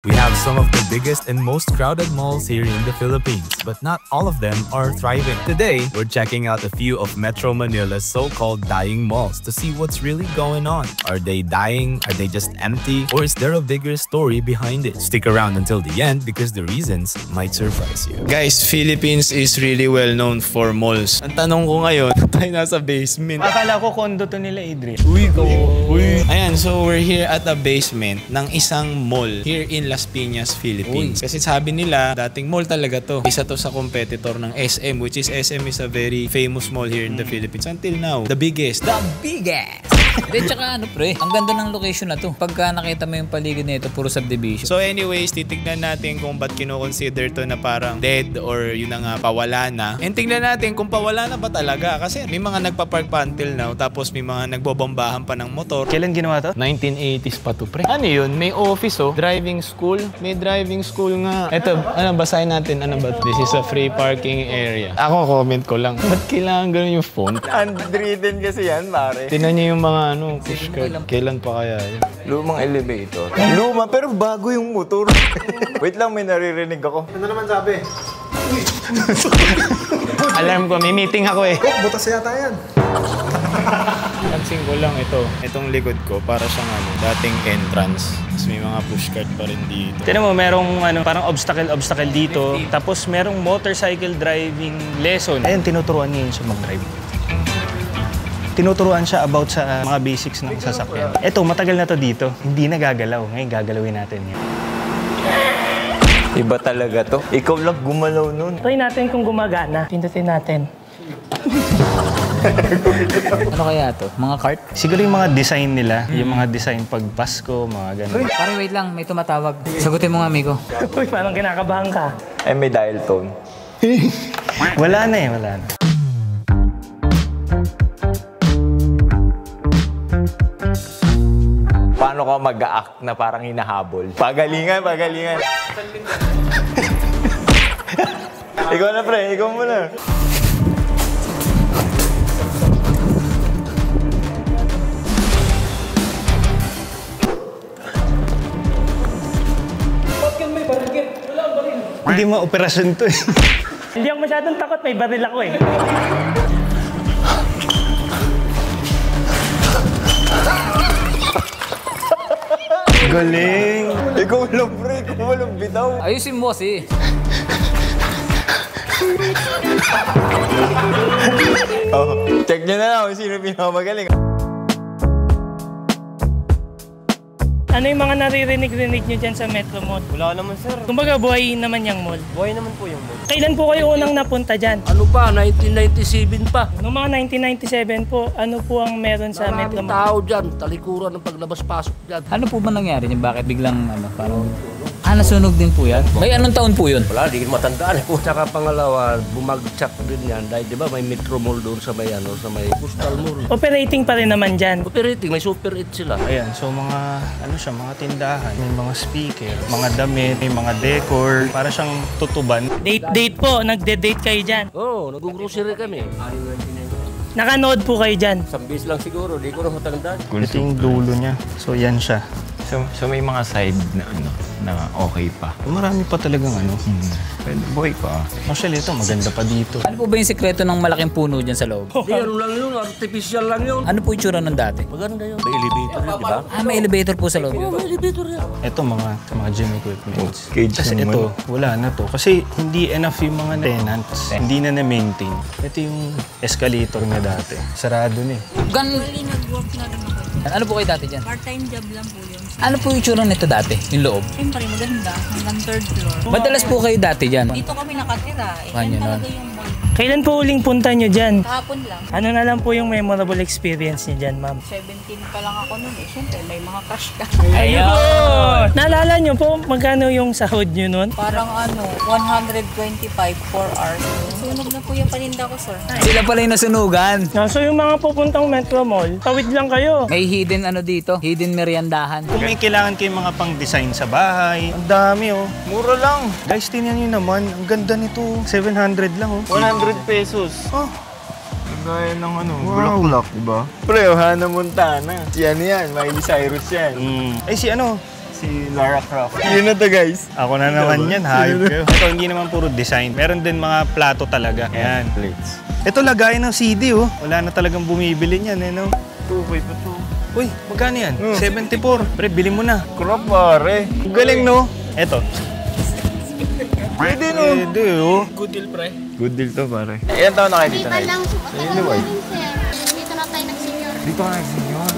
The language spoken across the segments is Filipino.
We have some of the biggest and most crowded malls here in the Philippines, but not all of them are thriving. Today, we're checking out a few of Metro Manila's so-called dying malls to see what's really going on. Are they dying? Are they just empty? Or is there a bigger story behind it? Stick around until the end because the reasons might surprise you. Guys, Philippines is really well known for malls. Ang tanong ko ngayon, tayo nasa basement. Akala ko kondo to nila, Adrian. Ayan, so we're here at the basement ng isang mall here in Las Piñas, Philippines. Kasi sabi nila, dating mall talaga to. Isa to sa competitor ng SM, which is SM is a very famous mall here in the Philippines. Until now, the biggest. Hindi, tsaka ano pre, ang ganda ng location na to. Pagka nakita mo yung paligid na ito, puro subdivision. So anyways, titignan natin kung ba't kino-consider to na parang dead or yun na nga, pawala na. And tingnan natin kung pawala na ba talaga. Kasi may mga nagpa-park pa until now, tapos may mga nagbobombahan pa ng motor. Kailan ginawa to? 1980s pa to pre. Ano yun? May office oh. Driving school. May driving school nga. Ito, basahin natin. Ano ba? This is a free parking area. Ako, comment ko lang. Ba't kailangan ganun yung font? Unwritten kasi yan, pare. Tinan niyo yung mga pushcart. Kailan pa kaya yun? Lumang elevator. Luma, pero bago yung motor. Wait lang, may naririnig ako. Ano naman sabi? Alarm ko, may meeting ako eh. Butas yata yan. Pansin ko lang ito. Itong likod ko, para siyang dating entrance. Tapos may mga pushcart pa rin dito. Tinan mo, merong parang obstacle dito. Tapos merong motorcycle driving lesson. Ayun, tinuturuan niya yun siya mag-drive. Tinuturuan siya about sa mga basics ng sasakyan. Ito, matagal na to dito. Hindi na gagalaw. Ngayon, gagalawin natin yan. Iba talaga to. Ikaw lang gumalaw nun. Try natin kung gumagana. Pindutin natin. Ano kaya to? Mga cart? Siguro yung mga design nila. Yung mga design pag Pasko, mga ganun. Pare, wait lang. May tumatawag. Sagutin mo nga, amigo. Uy, parang kinakabahan ka. Ay, may dial tone. Wala na eh, wala na. Paano ka mag-a-act na parang hinahabol? Pagalingan, pagalingan. Ikaw na, pre. Ikaw muna. Bakit may baril? Wala ang baril. Hindi mo operasyon to eh. Hindi ako masyadong takot. May baril ako eh. Galing! Ikaw lang, pre. Ikaw walang bitaw. Ayusin mo kasi. Check nyo na lang kung sino pinakamagaling. Ano yung mga naririnig-rinig nyo dyan sa Metro Mall? Wala naman, sir. Kumbaga, buhay naman yung mall. Buhay naman po yung mall. Kailan po kayo unang napunta dyan? Ano pa, 1997 pa. Noong mga 1997 po, ano po ang meron sa Metro Maraming Mall? tao dyan, talikuran ng paglabas-pasok dyan. Ano po ba nangyari niya? Bakit biglang parang... nasunog din po yan? May anong taon po yun? Wala, di ko matandaan. Tsaka pangalawa, bumagsak din yan. Dahil di ba may Metro Mall doon sa may, sa may Coastal Mall. Operating pa rin naman dyan. Operating, may Super 8 sila. Ayan, so mga, mga tindahan. May mga speaker, mga damit, may mga decor. Para siyang tutuban. Date po, nagde-date kayo dyan. Oo, nag-grocery kami. Nakanood po kayo dyan. Sambis lang siguro, di ko na matandaan. Ito yung dulo niya. So yan siya. So may mga side na okay pa. Marami pa talagang Pwede buhay pa. Actually, ito maganda pa dito. Ano po ba yung sekreto ng malaking puno dyan sa loob? Di, ano lang yun, artificial lang yun. Ano po yung tsura ng dati? Maganda yun. May elevator yun, di ba? May elevator po sa loob. Oo, may elevator yan. Ito mga gym equipment. Cage Kasi naman. ito, wala na to. Kasi hindi enough yung mga tenants. Hindi na na-maintain. Ito yung escalator niya dati. Sarado na eh. Actually, nag-work na rin ako. Ano po kayo dati dyan? Part-time job lang po yun. Ano po yung tsura nito dati? Yung loob? Siyempre, maganda. Hanggang 3rd floor. Madalas po kayo dati dyan? Dito kami nakatira. Kanya Yan nun. talaga yung mall. Kailan po uling punta nyo dyan? Kahapon lang. Ano na lang po yung memorable experience nyo dyan, ma'am? 17 pa lang ako nun eh. Siyempre, may mga crush ka. Ayun! Naalala nyo po magkano yung sahod nyo nun? Parang 125 4 hours. Sunog na po yung paninda ko, sir. Sila pala yung nasunugan. So yung mga pupuntang Metro Mall, tawid lang kayo. May hidden dito, hidden meriendahan. Kung may kailangan kayong mga pang-design sa bahay, ang dami oh. Mura lang. Guys, tingnan nyo naman. Ang ganda nito. 700 lang oh. 100 pesos. Oh. Gaya ng Wow. block, diba? Pre, Hannah Montana. Yan, Miley Cyrus yan. Ay, si Si Lara Croft. Yun na to, guys. Ako na naman yan, hayop kayo. Ito, hindi naman puro design. Meron din mga plato talaga. Ayan. Plates. Ito, lagayan ng CD, oh. Wala na talagang bumibili niyan, eh, no? Tubay pa to. Uy, magkano yan? 74. Pre, bili mo na. Crop pare. Galing, no? Ito. Pwede no. Pwede, oh. Good deal, pre. Good deal to pare. Ilan taon na kayo dito na? lang, Sino ba? Dito na tayo nag-senior. Dito ka nag-senior.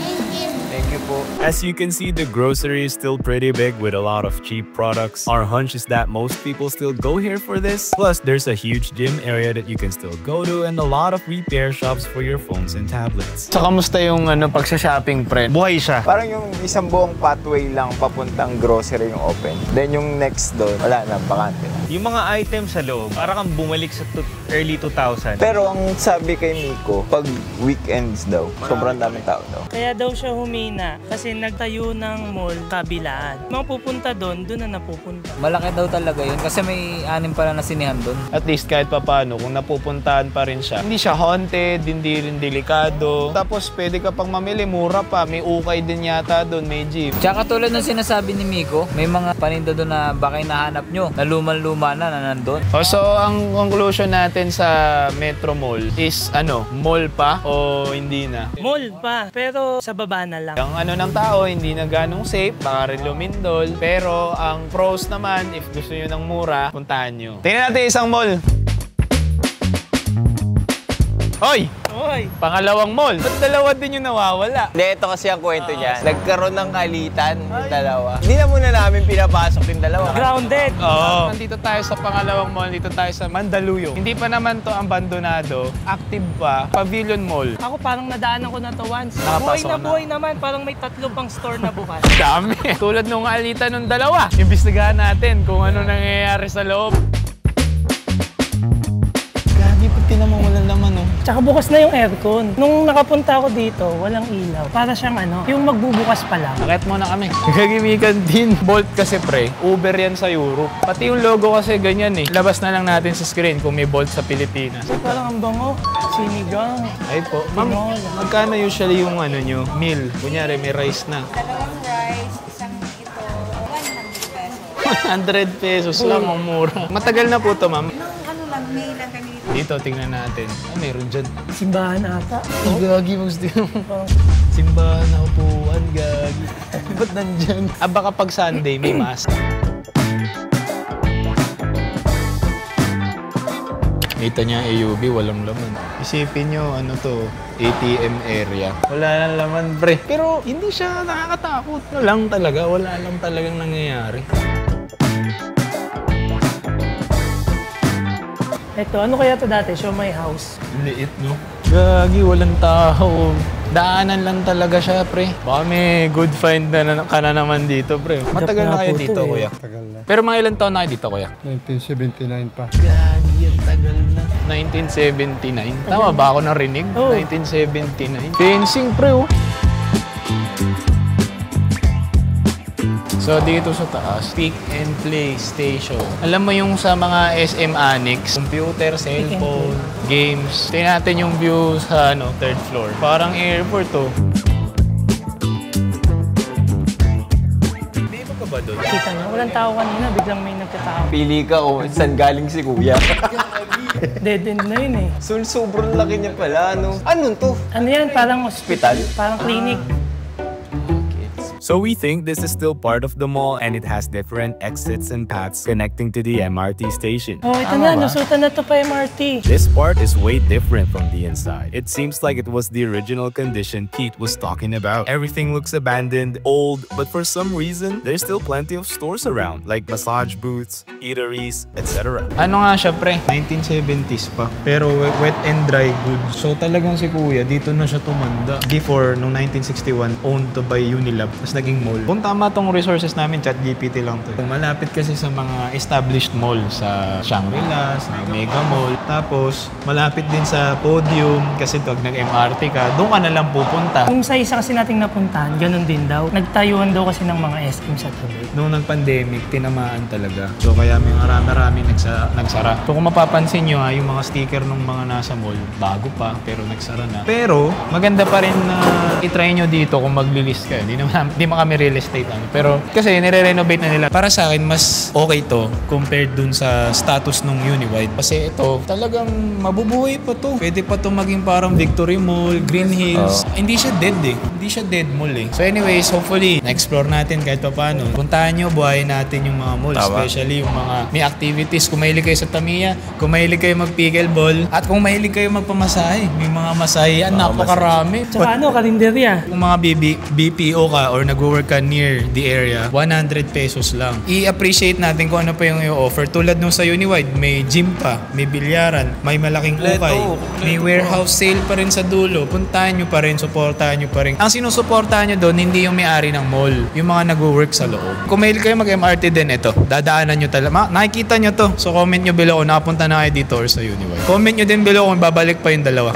Thank you. Thank you po. As you can see, the grocery is still pretty big with a lot of cheap products. Our hunch is that most people still go here for this. Plus, there's a huge gym area that you can still go to and a lot of repair shops for your phones and tablets. So, kamusta yung pagsa-shopping, pre? Buhay siya. Parang yung isang buong pathway lang papuntang grocery yung open. Then yung next doon, wala na, bakante na. Yung mga items sa loob, parang kang bumalik sa early 2000. Pero ang sabi kay Miko, pag weekends daw, sobrang daming tao daw. Kaya daw siya humina kasi nagtayo ng mall kabilaan. Mga pupunta doon na napupunta. Malaki daw talaga yun kasi may 6 pala na sinihan doon. At least kahit papano, kung napupuntahan pa rin siya. Hindi siya haunted, hindi rin delikado. Tapos pwede ka pang mamili, mura pa. May ukay din yata doon, may jeep. Tsaka tulad ng sinasabi ni Miko, may mga paninda doon na baka hinahanap nyo, na luman-luma na nandun. So, ang conclusion natin sa Metro Mall is mall pa o hindi na? Mall pa, pero sa baba na lang. Ang ng tao, hindi na ganong safe, baka rin lumindol. Pero ang pros naman, if gusto nyo ng mura, puntahan nyo. Tingnan natin isang mall. Hoy! Oy! Pangalawang mall. Ba't dalawa din yung nawawala? Hindi, ito kasi ang kwento niya. Nagkaroon ng kalitan yung dalawa. Hindi na muna namin pinapasok yung dalawa. Grounded! Oo. Nandito tayo sa pangalawang mall, dito tayo sa Mandaluyong. Hindi pa naman to abandonado, active pa, Pavilion Mall. Ako parang nadaanan ko na to once. Nakapasok na. Buhay naman, parang may 3 pang store na bukas. Dami. Tulad nung alitan ng dalawa. Imbestigahan natin kung ano nangyayari sa loob. Gagi, pag tinamang walang laman, oh. Tsaka bukas na yung aircon. Nung nakapunta ako dito, walang ilaw. Para siyang yung magbubukas pa lang. Akit muna kami. Gagimikan din. Bolt kasi, pre. Uber yan sa Europe. Pati yung logo kasi ganyan eh. Labas na lang natin sa screen kung may Bolt sa Pilipinas. Parang ang bango. Sinigang. Ay po. Ma'am, magkano usually yung nyo? Meal. Kunyari, may rice na. 2 rice, isang ito, 100 pesos. 100 pesos lang, ang mura. Matagal na po to, ma'am. May lang kami dito. Dito, tingnan natin. Meron dyan. Simbahan ata. Ay, gagi, gusto mo. Simbahan na upuan, gagi. Ba't nandyan? Baka pag Sunday, may mass. Kita niya AUV, walang laman. Isipin nyo, ATM area. Wala lang laman, pre. Pero hindi siya nakakatakot. Wala lang talagang nangyayari. Ito, ano kaya to dati? Show my house. Liit, no? Gagi, walang tao. Daanan lang talaga siya, pre. Baka may good find na ka na naman dito, pre. Matagal na kayo dito, kuya? Tagal na. Pero mga ilang taon na kayo dito, kuya? 1979 pa. Gagi, ang tagal na. 1979? Tama ba ako narinig? Oh. 1979? Fencing, pre, oh. So, dito sa taas, Pick and Play Station. Alam mo yung sa mga SM Annex, computer, cellphone, games. Tingnan natin yung view sa 3rd floor. Parang airport, oh. May iba ka ba doon? Kita niyo, walang tao kanina. Biglang may nagtatao. Pili ka saan galing si kuya. Dead end na yun eh. So, sobrang laki niya pala, Ano to? Ano yan? Parang Hospital? Parang clinic. So we think this is still part of the mall and it has different exits and paths connecting to the MRT station. Oh, ito na. Nasutan na to pa MRT. This part is way different from the inside. It seems like it was the original condition Pete was talking about. Everything looks abandoned, old, but for some reason, there's still plenty of stores around, like massage booths, eateries, etc. Ano nga siya, pre? 1970s pa. Pero wet and dry goods. So talagang si kuya, dito na siya tumanda. Before, noong 1961, owned to by Unilab. Naging mall. Kung tama tong resources namin, ChatGPT lang to. Malapit kasi sa mga established mall sa Shangri-La, sa Mega Mall. Tapos, malapit din sa Podium kasi pag nag-MRT ka, doon ka na lang pupunta. Kung sa isa kasi nating napuntahan, ganun din daw. Nagtayuan daw kasi ng mga SM sa tuloy. Noong nag-pandemic, tinamaan talaga. So, kaya may marami nagsara. So, kung mapapansin nyo yung mga sticker ng mga nasa mall, bago pa, pero nagsara na. Pero, maganda pa rin na itry nyo dito kung magli-list kayo. Hindi naman Hindi man kami real estate pero kasi nire-renovate na nila. Para sa akin, mas okay to compared dun sa status nung Uniwide. Kasi ito, talagang mabubuhay pa to. Pwede pa to maging parang Victory Mall, Green Hills. Hindi siya dead eh. Hindi siya dead mall eh. So anyways, hopefully, na-explore natin kahit pa paano. Puntahan nyo, buhayin natin yung mga malls. Especially yung mga may activities. Kung mahilig kayo sa Tamiya, kung mahilig kayo mag-pickleball, at kung mahilig kayo magpamasahe. May mga masahe, napakarami. Tsaka karinderya. Kung mga BPO ka or nag-work ka near the area, 100 pesos lang. I-appreciate natin kung ano pa yung i-offer. Tulad nung sa Uniwide, may gym pa, may bilyaran, may malaking ukay, may warehouse sale pa rin sa dulo. Puntahan nyo pa rin, supportahan nyo pa rin. Ang sinusuportahan nyo doon, hindi yung may-ari ng mall, yung mga nag-work sa loob. Kung mahilig kayo mag-MRT din, ito, dadaanan nyo talaga. Nakikita nyo to. So comment nyo below kung nakapunta na kayo dito or sa Uniwide. Comment nyo din below kung babalik pa yung dalawa.